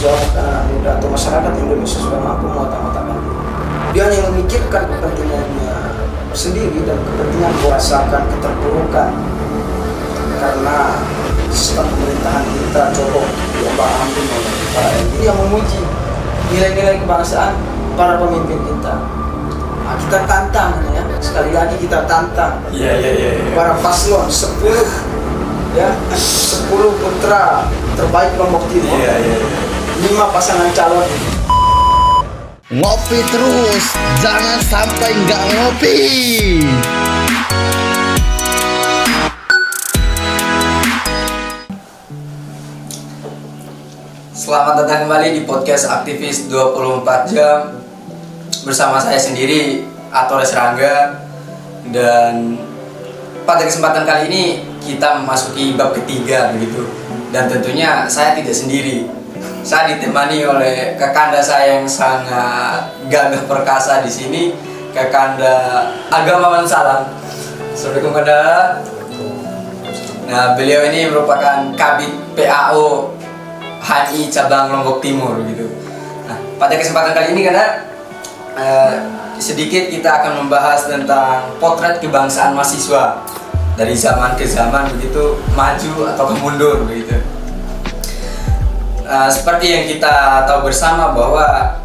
jawab ke anak muda atau masyarakat Indonesia sudah mampu mengotak-otakkan. Dia hanya memikirkan kepentingannya sendiri dan kepentingan merasakan keterpurukan karena sistem pemerintahan kita coba diombang-ambing oleh para elit yang memuji nilai-nilai kebangsaan para pemimpin kita. Nah, kita tantang ya, sekali lagi kita tantang para paslon 10 putra terbaik Lombok Timur, 5 pasangan calon. Ngopi terus, jangan sampai nggak ngopi. Selamat datang kembali di podcast Aktivis 24 Jam bersama saya sendiri, Atores Rangga. Dan pada kesempatan kali ini kita memasuki bab ketiga begitu. Dan tentunya saya tidak sendiri. Saya ditemani oleh kakanda saya yang sangat gagah perkasa di sini, kakanda Agamawan Salam. Assalamualaikum Kanda. Nah, beliau ini merupakan Kabid PAO HMI cabang Lombok Timur gitu. Nah, pada kesempatan kali ini Kanda, sedikit kita akan membahas tentang potret kebangsaan mahasiswa dari zaman ke zaman begitu, maju atau mundur begitu. Seperti yang kita tahu bersama bahwa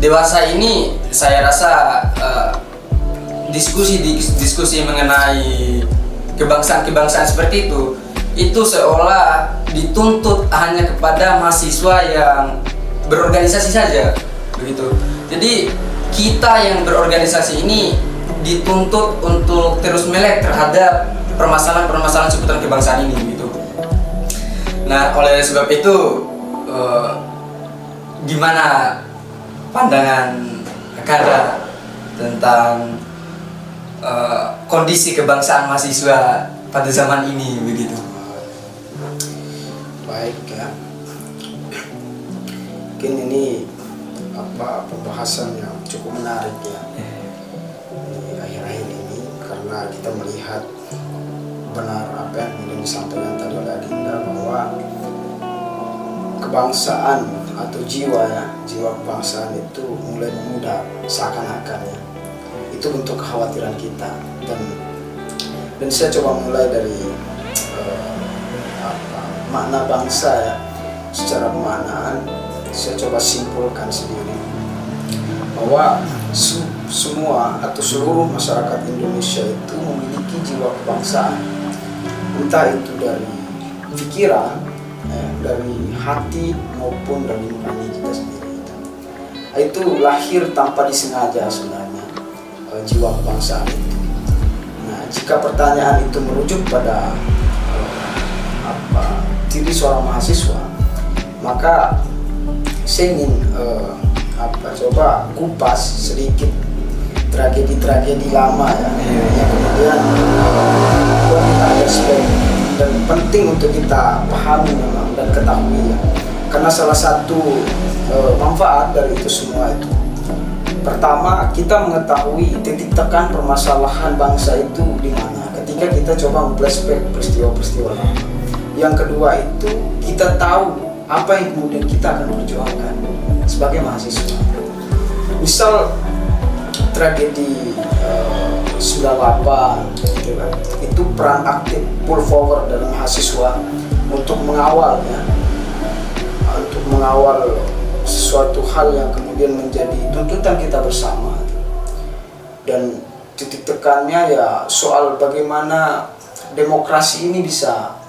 dewasa ini saya rasa diskusi mengenai kebangsaan seperti itu seolah dituntut hanya kepada mahasiswa yang berorganisasi saja begitu. Jadi kita yang berorganisasi ini dituntut untuk terus melek terhadap permasalahan-permasalahan seputar kebangsaan ini gitu. Nah, oleh sebab itu gimana pandangan Kanda tentang kondisi kebangsaan mahasiswa pada zaman ini begitu? Baik ya, mungkin ini pembahasan yang cukup menarik ya di akhir-akhir ini, karena kita melihat benar apa yang kemudian disampaikan tadi oleh Adinda bahwa kebangsaan atau jiwa kebangsaan itu mulai memudar seakan-akan ya. Itu bentuk kekhawatiran kita, dan saya coba mulai dari makna bangsa ya. Secara pemaknaan saya coba simpulkan sendiri bahwa semua atau seluruh masyarakat Indonesia itu memiliki jiwa kebangsaan, entah itu dari pikiran, dari hati maupun dari nurani kita sendiri. Itu lahir tanpa disengaja sebenarnya, jiwa kebangsaan itu. Nah, jika pertanyaan itu merujuk pada diri seorang mahasiswa, maka saya ingin coba kupas sedikit tragedi-tragedi lama ya, yang kemudian buat kita respek dan penting untuk kita pahami memang dan ketahui ya. Karena salah satu manfaat dari itu semua itu, pertama kita mengetahui titik tekan permasalahan bangsa itu di mana ketika kita coba flashback peristiwa-peristiwa lama. Yang kedua itu kita tahu apa yang kemudian kita akan perjuangkan sebagai mahasiswa. Misal tragedi 98 gitu kan, itu peran aktif full forward dari mahasiswa untuk mengawal ya, untuk mengawal sesuatu hal yang kemudian menjadi tuntutan kita bersama. Dan titik tekannya ya soal bagaimana demokrasi ini bisa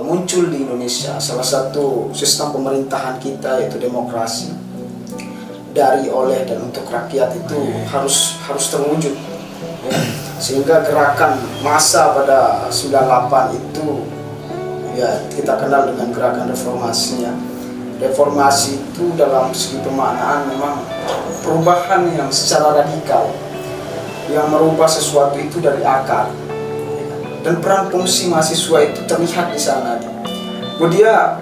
muncul di Indonesia. Salah satu sistem pemerintahan kita yaitu demokrasi, dari, oleh, dan untuk rakyat itu harus terwujud ya. Sehingga gerakan massa pada 98 itu ya kita kenal dengan gerakan reformasi ya. Reformasi itu dalam segi pemaknaan memang perubahan yang secara radikal, yang merubah sesuatu itu dari akar. Dan peran fungsi mahasiswa itu terlihat di sana. Dia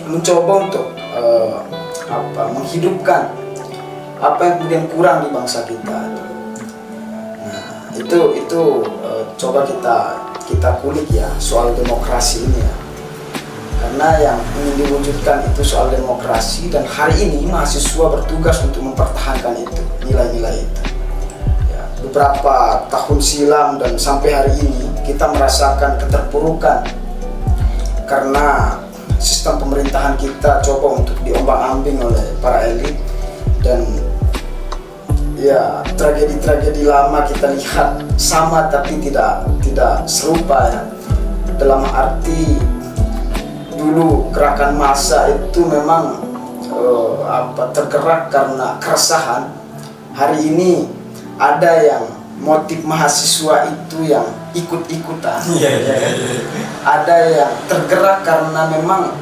mencoba untuk menghidupkan apa yang kemudian kurang di bangsa kita. Nah, itu coba kita kulik ya soal demokrasi ini ya. karena yang ingin diwujudkan itu soal demokrasi, dan hari ini mahasiswa bertugas untuk mempertahankan itu, nilai-nilai itu. Ya, beberapa tahun silam dan sampai hari ini kita merasakan keterpurukan karena sistem pemerintahan kita coba untuk diombang-ambing oleh para elit, dan ya tragedi-tragedi lama kita lihat sama tapi tidak serupa ya. Dalam arti dulu gerakan massa itu memang tergerak karena keresahan. Hari ini ada yang motif mahasiswa itu yang ikut-ikutan. Ada yang tergerak karena memang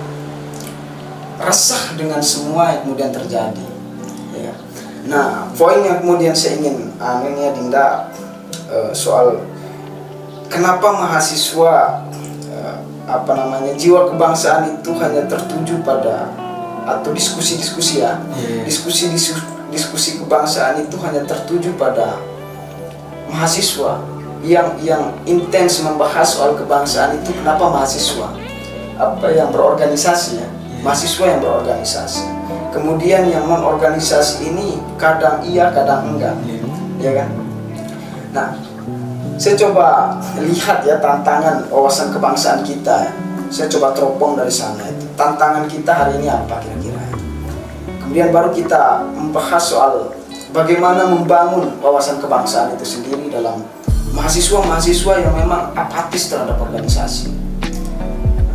resah dengan semua yang kemudian terjadi. Ya. Nah, poin yang kemudian saya ingin Dinda soal kenapa mahasiswa jiwa kebangsaan itu hanya tertuju pada, atau diskusi-diskusi ya, diskusi kebangsaan itu hanya tertuju pada mahasiswa yang intens membahas soal kebangsaan itu. Kenapa mahasiswa yang berorganisasi ya, mahasiswa yang berorganisasi, kemudian yang non organisasi ini kadang iya kadang enggak, ya kan? Nah, saya coba lihat ya tantangan wawasan kebangsaan kita. Saya coba teropong dari sana itu. Tantangan kita hari ini apa kira-kira? Kemudian baru kita membahas soal bagaimana membangun wawasan kebangsaan itu sendiri dalam mahasiswa yang memang apatis terhadap organisasi.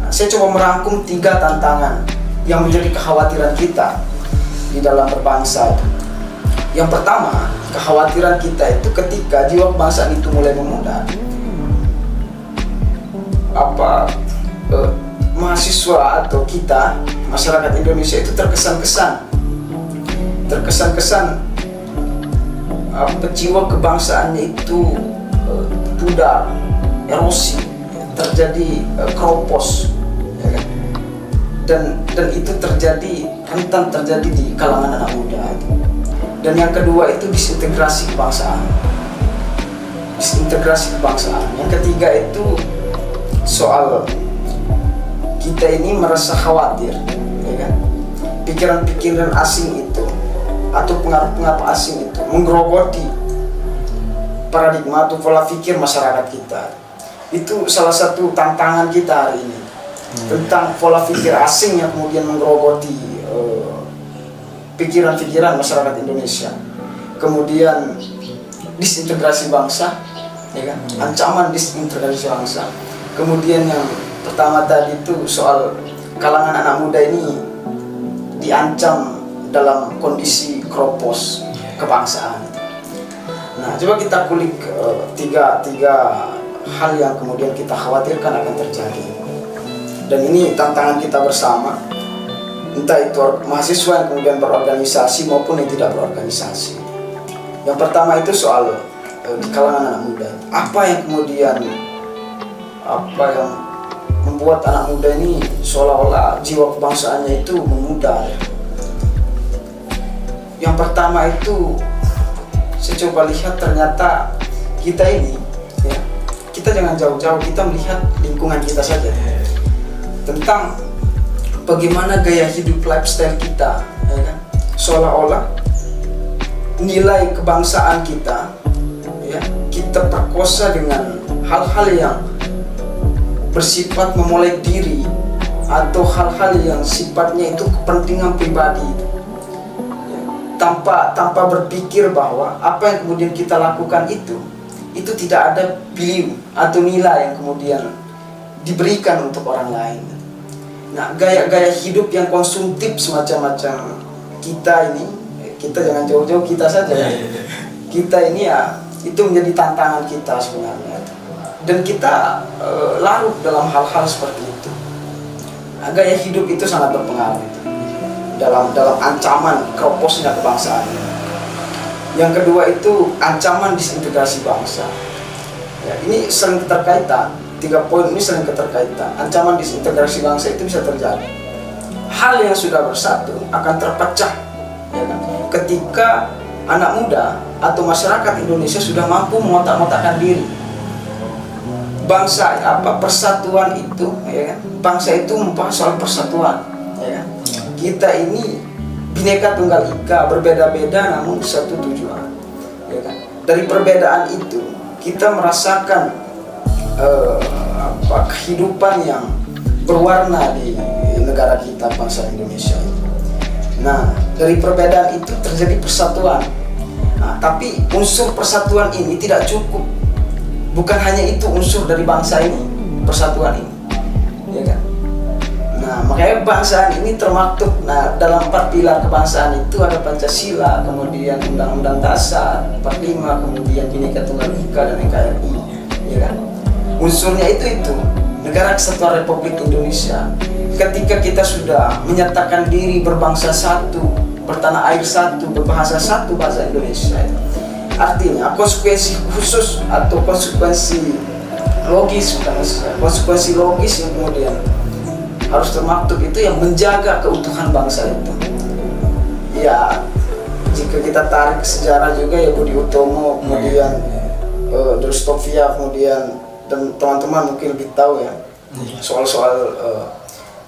Nah, saya coba merangkum 3 tantangan yang menjadi kekhawatiran kita di dalam berbangsa itu. Yang pertama, kekhawatiran kita itu ketika jiwa kebangsaan itu mulai memudar, mahasiswa atau kita, masyarakat Indonesia itu terkesan-kesan jiwa kebangsaannya itu pudar, erosi, terjadi keropos, ya kan? Dan itu rentan terjadi di kalangan anak muda. Dan yang kedua itu disintegrasi kebangsaan. Yang ketiga itu soal kita ini merasa khawatir, ya kan? Pikiran-pikiran asing itu atau pengaruh-pengaruh asing itu menggerogoti paradigma atau pola pikir masyarakat kita. Itu salah satu tantangan kita hari ini, tentang pola pikir asing yang kemudian menggerogoti pikiran-pikiran masyarakat Indonesia. Kemudian disintegrasi bangsa, ya kan? Ancaman disintegrasi bangsa. Kemudian yang pertama tadi itu soal kalangan anak muda ini diancam dalam kondisi keropos kebangsaan. Nah, coba kita kulik tiga hal yang kemudian kita khawatirkan akan terjadi. Dan ini tantangan kita bersama, entah itu mahasiswa yang kemudian berorganisasi maupun yang tidak berorganisasi. Yang pertama itu soal di kalangan anak muda. Apa yang membuat anak muda ini seolah-olah jiwa kebangsaannya itu memudar. Yang pertama itu saya coba lihat, ternyata kita ini ya, kita jangan jauh-jauh, kita melihat lingkungan kita saja tentang bagaimana gaya hidup lifestyle kita, ya kan? Seolah-olah nilai kebangsaan kita, ya, kita perkosa dengan hal-hal yang bersifat memolek diri atau hal-hal yang sifatnya itu kepentingan pribadi, ya, tanpa berpikir bahwa apa yang kemudian kita lakukan itu tidak ada value atau nilai yang kemudian diberikan untuk orang lain. Nah, gaya-gaya hidup yang konsumtif semacam-macam kita ini, kita jangan jauh-jauh kita saja ya. Kita ini ya, itu menjadi tantangan kita sebenarnya. Dan kita larut dalam hal-hal seperti itu. Nah, gaya hidup itu sangat berpengaruh dalam ancaman keroposnya kebangsaan. Yang kedua itu ancaman disintegrasi bangsa. Ya, ini sering keterkaitan. 3 poin ini sering keterkaitan. Ancaman disintegrasi bangsa itu bisa terjadi. Hal yang sudah bersatu akan terpecah, ya kan? Ketika anak muda atau masyarakat Indonesia sudah mampu mengotak-ngotakkan diri. Bangsa persatuan itu, ya kan? bangsa itu membahas soal persatuan, ya. Kita ini Bhinneka Tunggal Ika, berbeda-beda namun satu tujuan, ya kan? Dari perbedaan itu kita merasakan kehidupan yang berwarna di negara kita, bangsa Indonesia ini. Nah, dari perbedaan itu terjadi persatuan. Nah, tapi unsur persatuan ini tidak cukup. Bukan hanya itu unsur dari bangsa ini, persatuan ini, ya kan? Nah, makanya kebangsaan ini termaktub. Nah, dalam 4 pilar kebangsaan itu ada Pancasila, kemudian Undang-Undang Dasar 45, kemudian Bhinneka Tunggal Ika dan NKRI, ya kan? Unsurnya itu Negara Kesatuan Republik Indonesia. Ketika kita sudah menyatakan diri berbangsa satu, bertanah air satu, berbahasa satu, bahasa Indonesia, artinya konsekuensi khusus atau konsekuensi logis yang kemudian harus termaktub itu yang menjaga keutuhan bangsa itu. Ya, jika kita tarik ke sejarah juga ya Budi Utomo, kemudian Drustovia, kemudian dan teman-teman mungkin lebih tahu ya soal-soal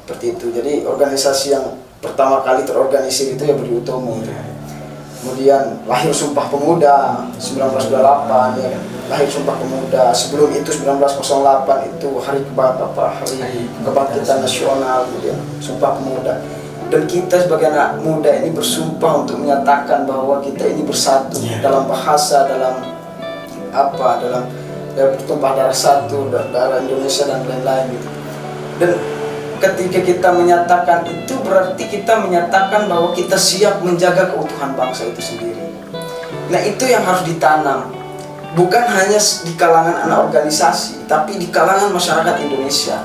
seperti itu. Jadi organisasi yang pertama kali terorganisir itu ya Budi Utomo. Kemudian lahir Sumpah Pemuda 1928, ya kan? Lahir Sumpah Pemuda. Sebelum itu 1908 itu Hari Kebangkitan Nasional, kemudian Sumpah Pemuda. Dan kita sebagai anak muda ini bersumpah untuk menyatakan bahwa kita ini bersatu dalam bahasa, dalam bertumpah darah satu, darah Indonesia dan lain-lain gitu. Dan ketika kita menyatakan itu berarti kita menyatakan bahwa kita siap menjaga keutuhan bangsa itu sendiri. Nah, itu yang harus ditanam, bukan hanya di kalangan anak organisasi, tapi di kalangan masyarakat Indonesia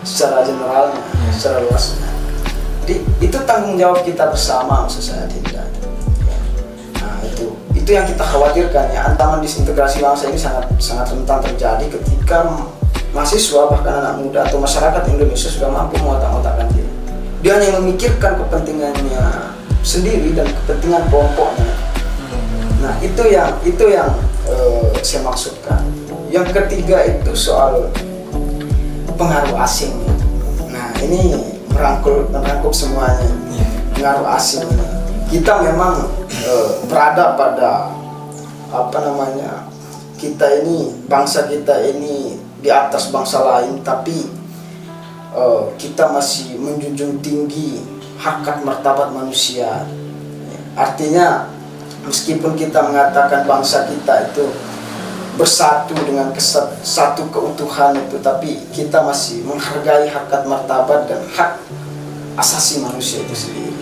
secara generalnya, secara luasnya. Jadi itu tanggung jawab kita bersama, maksud saya Dinda. Nah, itu yang kita khawatirkan ya, ancaman disintegrasi bangsa ini sangat rentan terjadi ketika mahasiswa, bahkan anak muda atau masyarakat Indonesia sudah mampu mengotak-otakkan diri. Dia hanya memikirkan kepentingannya sendiri dan kepentingan kelompoknya. Nah, itu yang saya maksudkan. Yang ketiga itu soal pengaruh asing. Nah, ini merangkup semuanya. Pengaruh asing. Kita memang berada pada kita ini, bangsa kita ini di atas bangsa lain, tapi kita masih menjunjung tinggi harkat martabat manusia. Artinya meskipun kita mengatakan bangsa kita itu bersatu dengan satu keutuhan itu, tapi kita masih menghargai harkat martabat dan hak asasi manusia itu sendiri.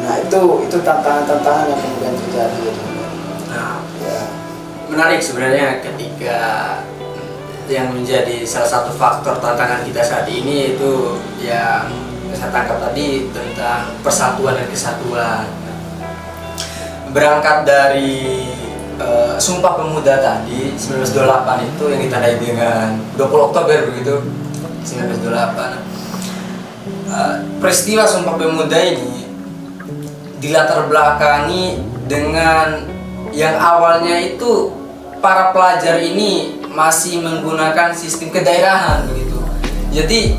Nah, itu tantangan-tantangan yang kemudian terjadi. Nah, menarik sebenarnya ketika yang menjadi salah satu faktor tantangan kita saat ini itu yang saya tangkap tadi tentang persatuan dan kesatuan. Berangkat dari Sumpah Pemuda tadi 1928 itu yang ditandai dengan 20 Oktober begitu 1928. Peristiwa Sumpah Pemuda ini dilatar belakangi dengan yang awalnya itu para pelajar ini masih menggunakan sistem kedaerahan begitu. Jadi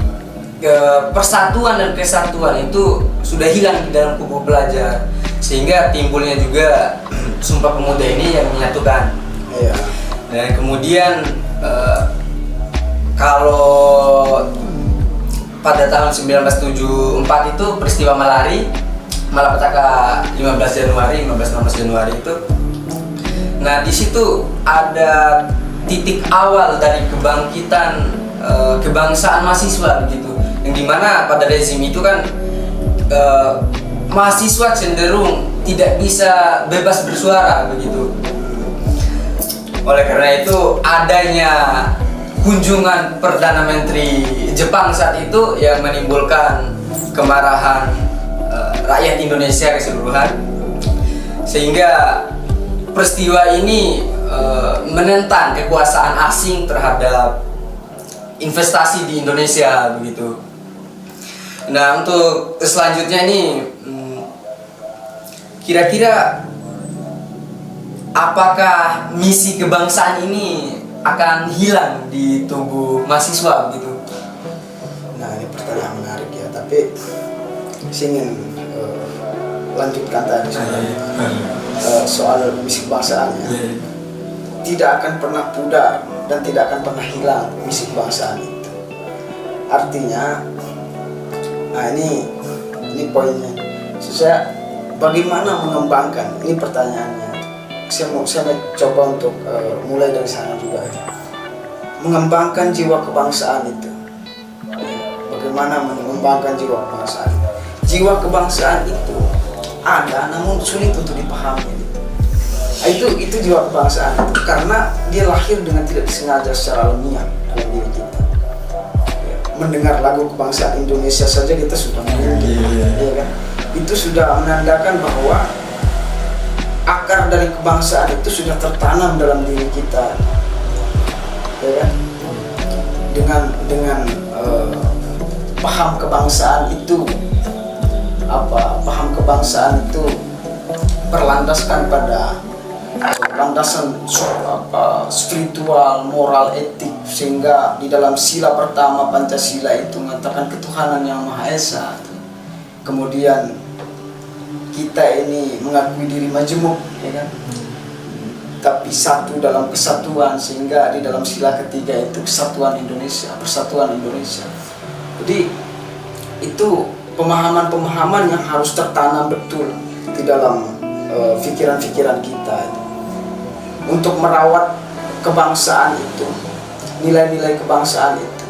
persatuan dan kesatuan itu sudah hilang di dalam kubu pelajar, sehingga timbulnya juga Sumpah Pemuda ini yang menyatukan. Iya. Dan kemudian kalau pada tahun 1974 itu peristiwa Malapetaka 15 Januari itu. Nah, di situ ada titik awal dari kebangkitan kebangsaan mahasiswa begitu, yang dimana pada rezim itu kan mahasiswa cenderung tidak bisa bebas bersuara begitu. Oleh karena itu adanya kunjungan Perdana Menteri Jepang saat itu yang menimbulkan kemarahan rakyat Indonesia keseluruhan, sehingga peristiwa ini menentang kekuasaan asing terhadap investasi di Indonesia begitu. Nah, untuk selanjutnya ini kira-kira apakah misi kebangsaan ini akan hilang di tubuh mahasiswa begitu? Nah, ini pertanyaan menarik ya, tapi saya ingin lanjutkan tadi soal misi kebangsaannya. Tidak akan pernah pudar dan tidak akan pernah hilang misi kebangsaan itu. Artinya, nah ini poinnya. Saya bagaimana mengembangkan? Ini pertanyaannya. Saya coba untuk mulai dari sana juga. Mengembangkan jiwa kebangsaan itu. Bagaimana mengembangkan jiwa kebangsaan? Jiwa kebangsaan itu ada, namun sulit untuk dipahami. Itu jiwa kebangsaan itu, karena dia lahir dengan tidak disengaja secara alamiah dalam diri kita. Mendengar lagu kebangsaan Indonesia saja kita sudah ya kan? Itu sudah menandakan bahwa akar dari kebangsaan itu sudah tertanam dalam diri kita, ya kan? Dengan paham kebangsaan itu paham kebangsaan itu berlandaskan pada landasan spiritual, moral, etik, sehingga di dalam sila pertama Pancasila itu mengatakan ketuhanan yang Maha Esa. Kemudian kita ini mengakui diri majemuk, ya kan? Tapi satu dalam kesatuan, sehingga di dalam sila ketiga itu kesatuan Indonesia, persatuan Indonesia. Jadi itu pemahaman-pemahaman yang harus tertanam betul di dalam pikiran-pikiran kita untuk merawat kebangsaan itu. Nilai-nilai kebangsaan itu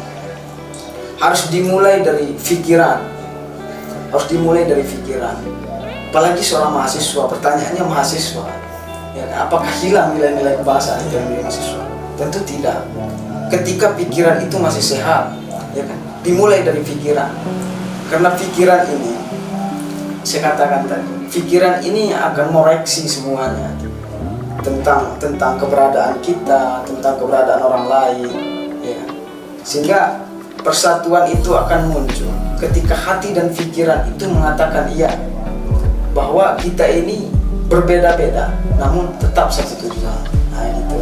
harus dimulai dari pikiran, apalagi seorang mahasiswa. Pertanyaannya mahasiswa, ya, apakah hilang nilai-nilai kebangsaan itu dari mahasiswa? Tentu tidak. Ketika pikiran itu masih sehat, ya kan, dimulai dari pikiran. Karena pikiran ini, saya katakan tadi, pikiran ini akan mengoreksi semuanya tentang keberadaan kita, tentang keberadaan orang lain, ya. Sehingga persatuan itu akan muncul ketika hati dan pikiran itu mengatakan iya bahwa kita ini berbeda-beda, namun tetap satu tujuan. Nah, itu.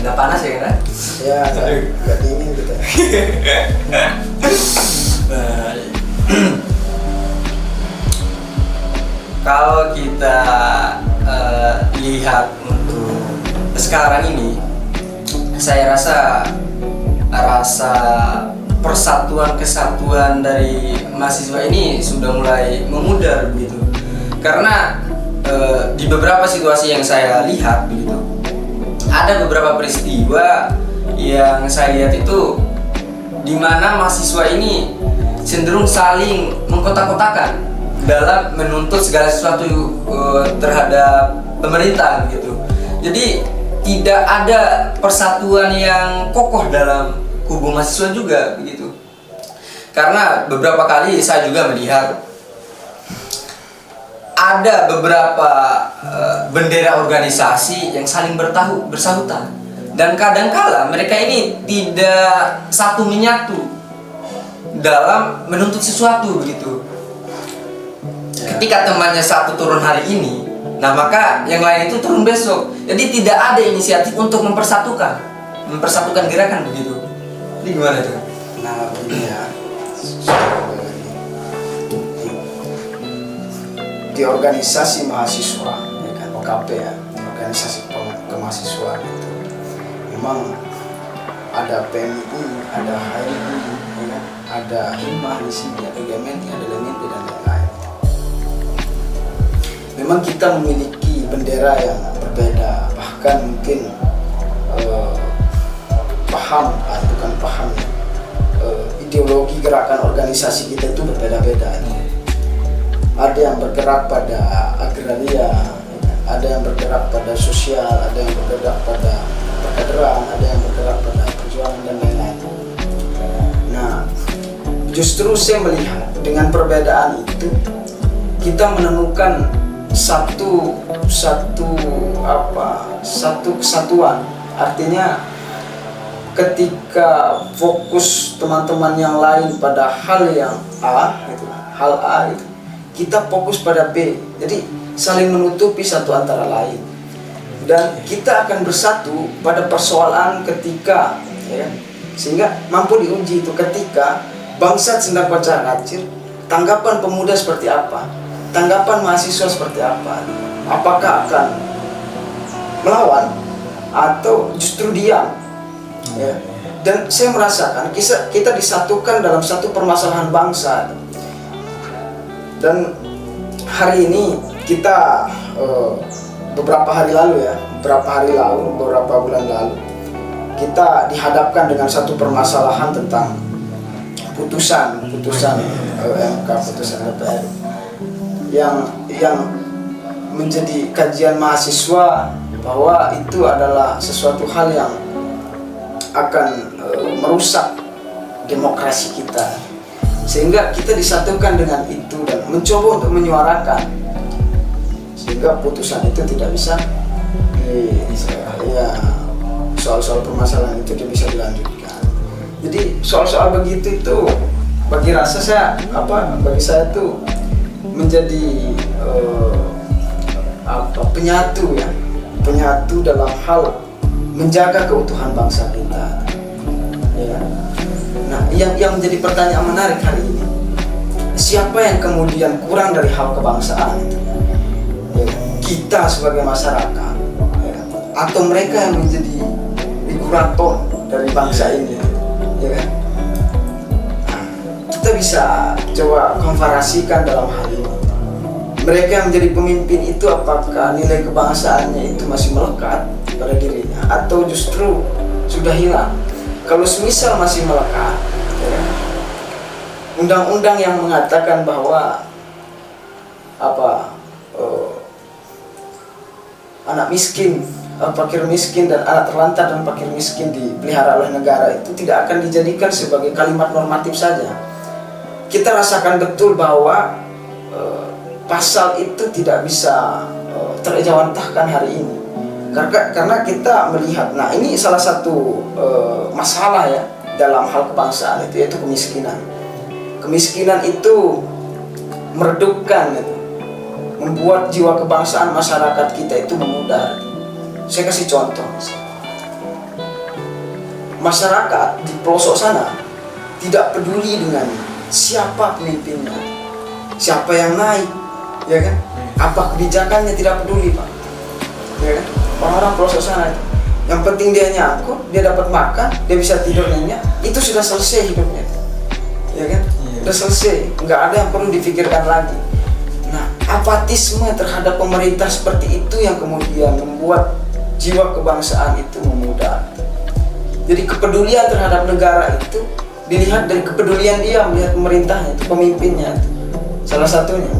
Nggak panas ya kan? Ya, nggak dingin gitu. Kalau kita lihat untuk sekarang ini, saya rasa persatuan kesatuan dari mahasiswa ini sudah mulai memudar begitu. Karena di beberapa situasi yang saya lihat begitu, ada beberapa peristiwa yang saya lihat itu di mana mahasiswa ini cenderung saling mengkotak-kotakan dalam menuntut segala sesuatu terhadap pemerintah gitu. Jadi tidak ada persatuan yang kokoh dalam kubu mahasiswa juga begitu. Karena beberapa kali saya juga melihat ada beberapa bendera organisasi yang saling bersahutan, dan kadangkala mereka ini tidak satu menyatu dalam menuntut sesuatu begitu. Ketika temannya satu turun hari ini, nah maka yang lain itu turun besok. Jadi tidak ada inisiatif untuk mempersatukan gerakan begitu. Ini gimana tuh? Nah, ini ya. Di organisasi mahasiswa, ya kan, OKP ya, organisasi kemahasiswaan itu, memang ada PMI, ada HMI, ya kan, ada Himah di sini, ada GMNI, ada LMNP dan lain-lain. Memang kita memiliki bendera yang berbeda, bahkan mungkin ideologi gerakan organisasi kita itu berbeda-beda. Ada yang bergerak pada agraria, ada yang bergerak pada sosial, ada yang bergerak pada perkaderan, ada yang bergerak pada perjuangan dan lain-lain. Nah, justru saya melihat dengan perbedaan itu kita menemukan satu kesatuan. Artinya ketika fokus teman-teman yang lain pada hal yang A gitu, hal A itu, kita fokus pada B. Jadi saling menutupi satu antara lain. Dan kita akan bersatu pada persoalan ketika ya, Sehingga mampu diuji itu ketika bangsa sedang pecah kacir, tanggapan pemuda seperti apa, tanggapan mahasiswa seperti apa, apakah akan melawan atau justru diam, ya. Dan saya merasakan kita disatukan dalam satu permasalahan bangsa. Dan hari ini kita beberapa bulan lalu kita dihadapkan dengan satu permasalahan tentang putusan MK, putusan DPR yang menjadi kajian mahasiswa bahwa itu adalah sesuatu hal yang akan merusak demokrasi kita, sehingga kita disatukan dengan itu dan mencoba untuk menyuarakan sehingga putusan itu tidak bisa soal-soal permasalahan itu tidak bisa dilanjutkan. Jadi soal-soal begitu itu bagi saya itu menjadi penyatu dalam hal menjaga keutuhan bangsa kita, ya. Nah, yang menjadi pertanyaan menarik hari ini, siapa yang kemudian kurang dari hal kebangsaan itu, ya, kita sebagai masyarakat, ya, atau mereka yang menjadi regulator dari bangsa ini, ya kan? Nah, kita bisa coba komparasikan dalam hal ini. Mereka yang menjadi pemimpin itu apakah nilai kebangsaannya itu masih melekat pada dirinya atau justru sudah hilang? Kalau semisal masih melekat, ya, undang-undang yang mengatakan bahwa anak miskin, fakir miskin dan anak terlantar dan fakir miskin dipelihara oleh negara itu tidak akan dijadikan sebagai kalimat normatif saja. Kita rasakan betul bahwa pasal itu tidak bisa terejawantahkan hari ini karena kita melihat, nah ini salah satu masalah ya dalam hal kebangsaan itu, yaitu kemiskinan itu meredupkan itu, membuat jiwa kebangsaan masyarakat kita itu memudar. Saya kasih contoh, masyarakat di pelosok sana tidak peduli dengan siapa pemimpinnya, siapa yang naik, ya kan? Apa kebijakannya, tidak peduli, Pak, ya kan? Orang-orang pelosok sana itu, yang penting dia nyangkut, dia dapat makan, dia bisa tidur nyenyak, itu sudah selesai hidupnya, ya kan? Sudah selesai, nggak ada yang perlu difikirkan lagi. Nah, apatisme terhadap pemerintah seperti itu yang kemudian membuat jiwa kebangsaan itu memudar. Jadi kepedulian terhadap negara itu dilihat dari kepedulian dia melihat pemerintahnya, itu pemimpinnya itu. Salah satunya.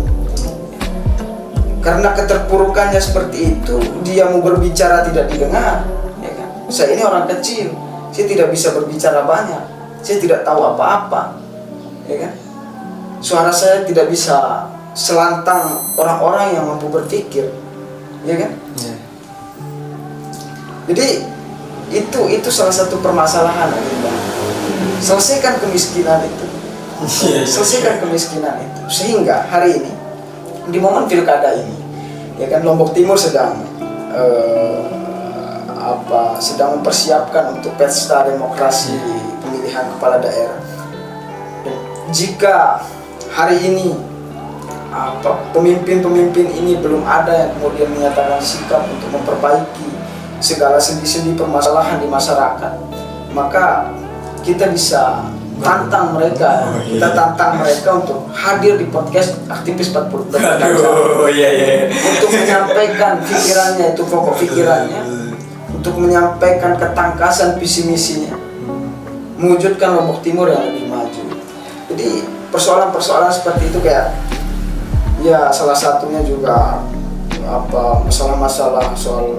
Karena keterpurukannya seperti itu, dia mau berbicara tidak didengar, ya kan? Saya ini orang kecil, saya tidak bisa berbicara banyak, saya tidak tahu apa-apa, ya kan? Suara saya tidak bisa selantang orang-orang yang mampu berpikir, ya kan? Yeah. Jadi itu salah satu permasalahan, ya. Selesaikan kemiskinan itu, selesaikan kemiskinan itu, sehingga hari ini di momen pilkada ini, ya kan, Lombok Timur sedang mempersiapkan untuk pesta demokrasi pemilihan kepala daerah. Dan jika hari ini pemimpin-pemimpin ini belum ada yang kemudian menyatakan sikap untuk memperbaiki segala sendi-sendi permasalahan di masyarakat, maka kita bisa tantang mereka, kita tantang mereka untuk hadir di podcast Aktivis 40 untuk menyampaikan pikirannya, itu pokok pikirannya, untuk menyampaikan ketangkasan visi misinya, mewujudkan Lombok Timur yang lebih maju. Jadi persoalan-persoalan seperti itu kayak, ya salah satunya juga masalah-masalah soal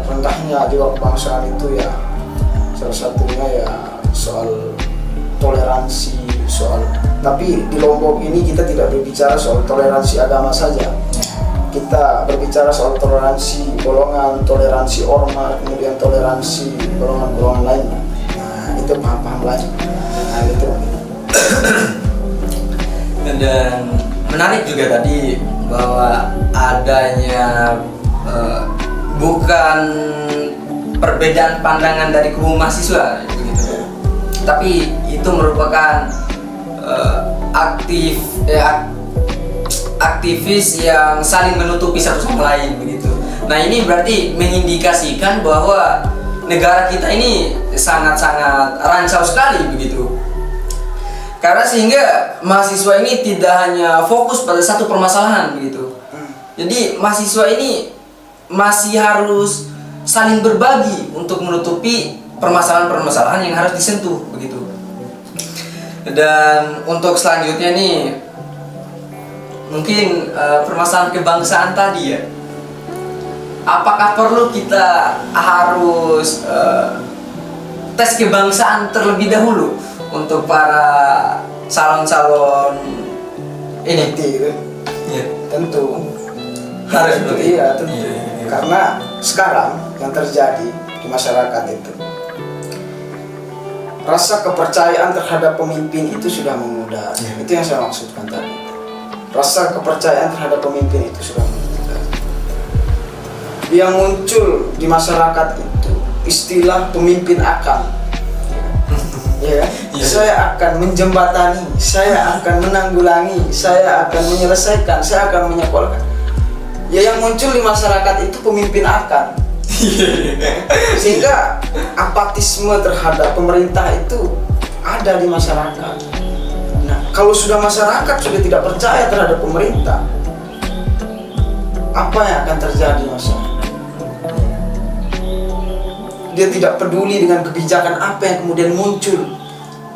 rendahnya jiwa kebangsaan itu, ya salah satunya ya soal toleransi, tapi di Lombok ini kita tidak berbicara soal toleransi agama saja, kita berbicara soal toleransi golongan, toleransi ormas, kemudian toleransi golongan-golongan lainnya. Nah itu paham-paham lain. Nah itu. Dan menarik juga tadi bahwa adanya bukan perbedaan pandangan dari kubu mahasiswa begitu. Tapi itu merupakan aktivis yang saling menutupi satu sama lain begitu. Nah, ini berarti mengindikasikan bahwa negara kita ini sangat-sangat rancau sekali begitu. Karena sehingga mahasiswa ini tidak hanya fokus pada satu permasalahan begitu. Jadi mahasiswa ini masih harus saling berbagi untuk menutupi permasalahan-permasalahan yang harus disentuh begitu. Dan untuk selanjutnya nih, mungkin permasalahan kebangsaan tadi ya. Apakah perlu kita harus tes kebangsaan terlebih dahulu untuk para calon-calon ini? Ya, tentu harus begitu. Iya, tentu. Karena sekarang yang terjadi di masyarakat itu, rasa kepercayaan terhadap pemimpin itu sudah memudar. Itu yang saya maksudkan tadi. Rasa kepercayaan terhadap pemimpin itu sudah memudar. Yang muncul di masyarakat itu istilah pemimpin akan. Ya, saya akan menjembatani, saya akan menanggulangi, saya akan menyelesaikan, saya akan menyekolahkan. Ya, yang muncul di masyarakat itu pemimpin akan. Sehingga apatisme terhadap pemerintah itu ada di masyarakat. Nah, kalau sudah masyarakat sudah tidak percaya terhadap pemerintah, apa yang akan terjadi masyarakat? Dia tidak peduli dengan kebijakan apa yang kemudian muncul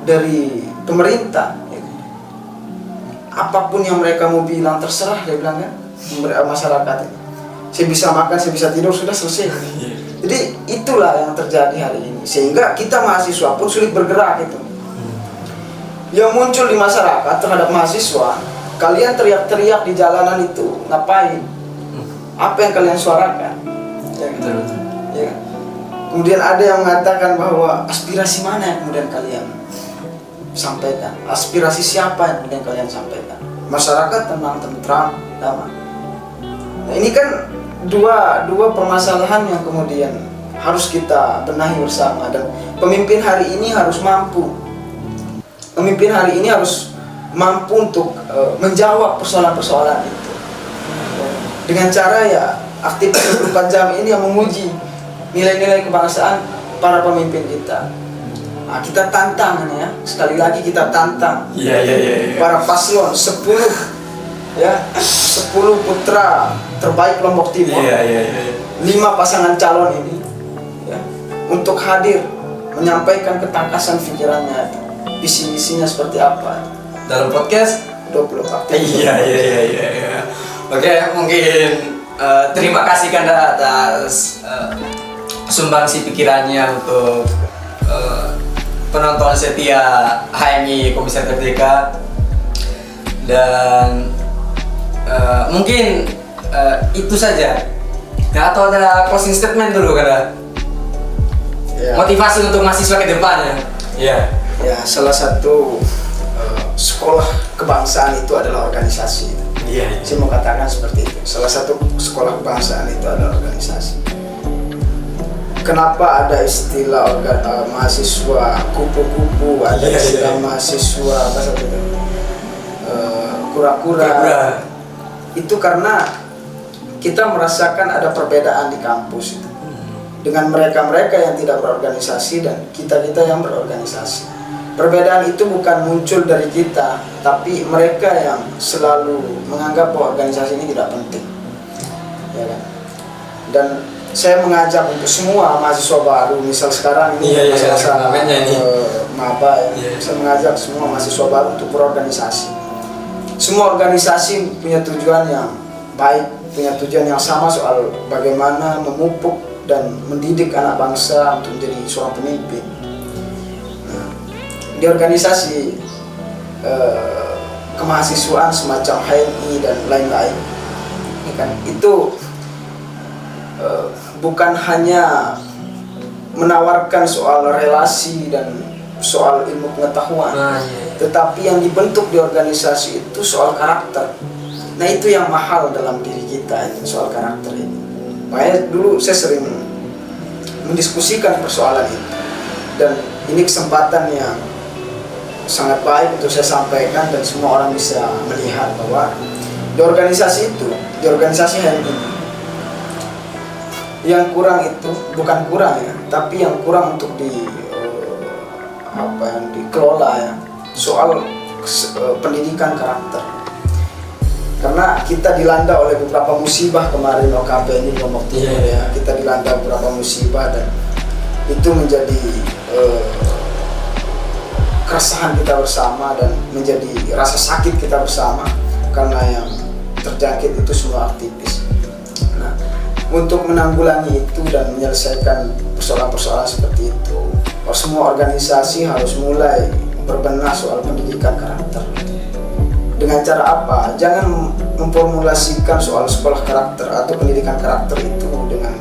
dari pemerintah. Apapun yang mereka mau bilang terserah, dia bilang kan, masyarakat ini. Saya bisa makan, saya bisa tidur, sudah selesai. Jadi itulah yang terjadi hari ini. Sehingga kita mahasiswa pun sulit bergerak itu. Yang muncul di masyarakat terhadap mahasiswa, kalian teriak-teriak di jalanan itu, ngapain? Apa yang kalian suarakan? Ya, ya. Kemudian ada yang mengatakan bahwa aspirasi mana yang kemudian kalian sampaikan? Aspirasi siapa yang kemudian kalian sampaikan? Masyarakat tenang, tentram, damai. Nah, ini kan dua permasalahan yang kemudian harus kita benahi bersama, dan pemimpin hari ini harus mampu. Pemimpin hari ini harus mampu untuk menjawab persoalan-persoalan itu. Dengan cara ya aktivitas 24 jam ini yang menguji nilai-nilai kebangsaan para pemimpin kita. Nah, kita tantang ya, sekali lagi kita tantang. Para paslon 10 putra terbaik Lombok Timur. 5 pasangan calon ini ya, untuk hadir menyampaikan ketangkasan pikirannya, visi misinya seperti apa dalam podcast 24. Iya. Oke, mungkin terima kasih Kanda atas sumbangsi pikirannya untuk penonton setia HMI Komisi Merdeka. Dan mungkin itu saja. Nah, atau ada closing statement dulu Kanda? Ya. Motivasi untuk mahasiswa ke depannya. Ya, salah satu sekolah kebangsaan itu adalah organisasi. Saya mau katakan seperti itu. Salah satu sekolah kebangsaan itu adalah organisasi. Kenapa ada istilah mahasiswa kupu-kupu, ada istilah mahasiswa apa satu itu? Kura-kura. Itu karena kita merasakan ada perbedaan di kampus itu. Dengan mereka-mereka yang tidak berorganisasi dan kita-kita yang berorganisasi. Perbedaan itu bukan muncul dari kita, tapi mereka yang selalu menganggap bahwa organisasi ini tidak penting. Ya kan? Dan saya mengajak untuk semua mahasiswa baru, misal sekarang ini masa-masa maba ya. Saya mengajak semua mahasiswa baru untuk berorganisasi. Semua organisasi punya tujuan yang baik, punya tujuan yang sama soal bagaimana memupuk dan mendidik anak bangsa untuk menjadi seorang pemimpin. Nah, di organisasi kemahasiswaan semacam HMI dan lain-lain, ini kan itu bukan hanya menawarkan soal relasi dan soal ilmu pengetahuan, tetapi yang dibentuk di organisasi itu soal karakter. Nah, itu yang mahal dalam diri kita, itu soal karakter ini. Makanya dulu saya sering mendiskusikan persoalan itu. Dan ini kesempatan yang sangat baik untuk saya sampaikan dan semua orang bisa melihat bahwa di organisasi HMI yang kurang itu bukan kurang ya, tapi yang kurang untuk dikelola ya, soal pendidikan karakter. Karena kita dilanda oleh beberapa musibah kemarin OKP ini Lombok Timur ya, kita dilanda beberapa musibah dan itu menjadi keresahan kita bersama dan menjadi rasa sakit kita bersama karena yang terjangkit itu semua aktivis. Nah, untuk menanggulangi itu dan menyelesaikan persoalan-persoalan seperti itu, semua organisasi harus mulai berbenah soal pendidikan karakter. Dengan cara apa? Jangan memformulasikan soal sekolah karakter atau pendidikan karakter itu dengan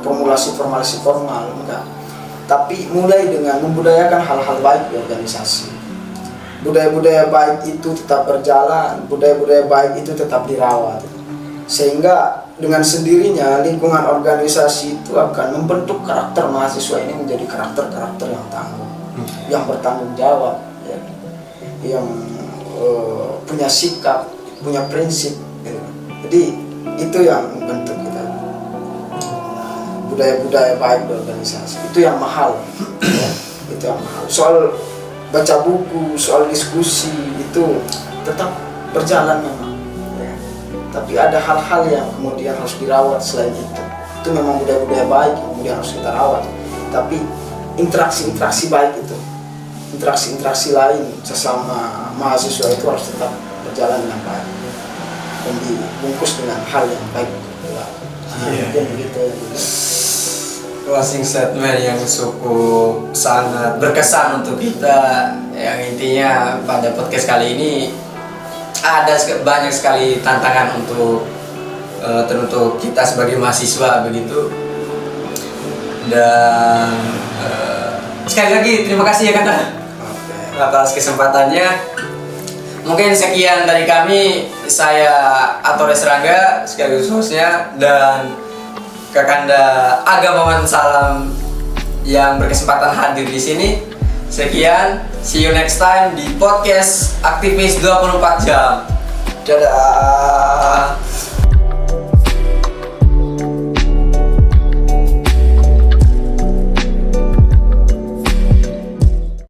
formulasi formal, enggak. Tapi mulai dengan membudayakan hal-hal baik di organisasi. Budaya-budaya baik itu tetap berjalan, budaya-budaya baik itu tetap dirawat. Sehingga dengan sendirinya lingkungan organisasi itu akan membentuk karakter mahasiswa ini menjadi karakter-karakter yang tangguh, yang bertanggung jawab, ya, yang punya sikap, punya prinsip. Gitu. Jadi itu yang membentuk kita. Budaya-budaya baik di organisasi itu yang mahal, ya, itu yang mahal. Soal baca buku, soal diskusi itu tetap berjalan memang, ya. Tapi ada hal-hal yang kemudian harus dirawat selain itu. Itu memang budaya-budaya baik yang kemudian harus kita rawat. Tapi interaksi-interaksi baik itu, interaksi-interaksi lain sesama mahasiswa itu harus tetap berjalan dengan baik dan dibungkus dengan hal yang baik. Mungkin begitu. Closing statement yang cukup sangat berkesan untuk kita, yang intinya pada podcast kali ini ada banyak sekali tantangan untuk teruntuk kita sebagai mahasiswa begitu. Dan sekali lagi terima kasih ya Kata atas kesempatannya. Mungkin sekian dari kami, saya Atores Rangga sekaligus hostnya dan Kakanda Agamawan Salam yang berkesempatan hadir di sini. Sekian, see you next time di podcast Aktivis 24 Jam. Dadah.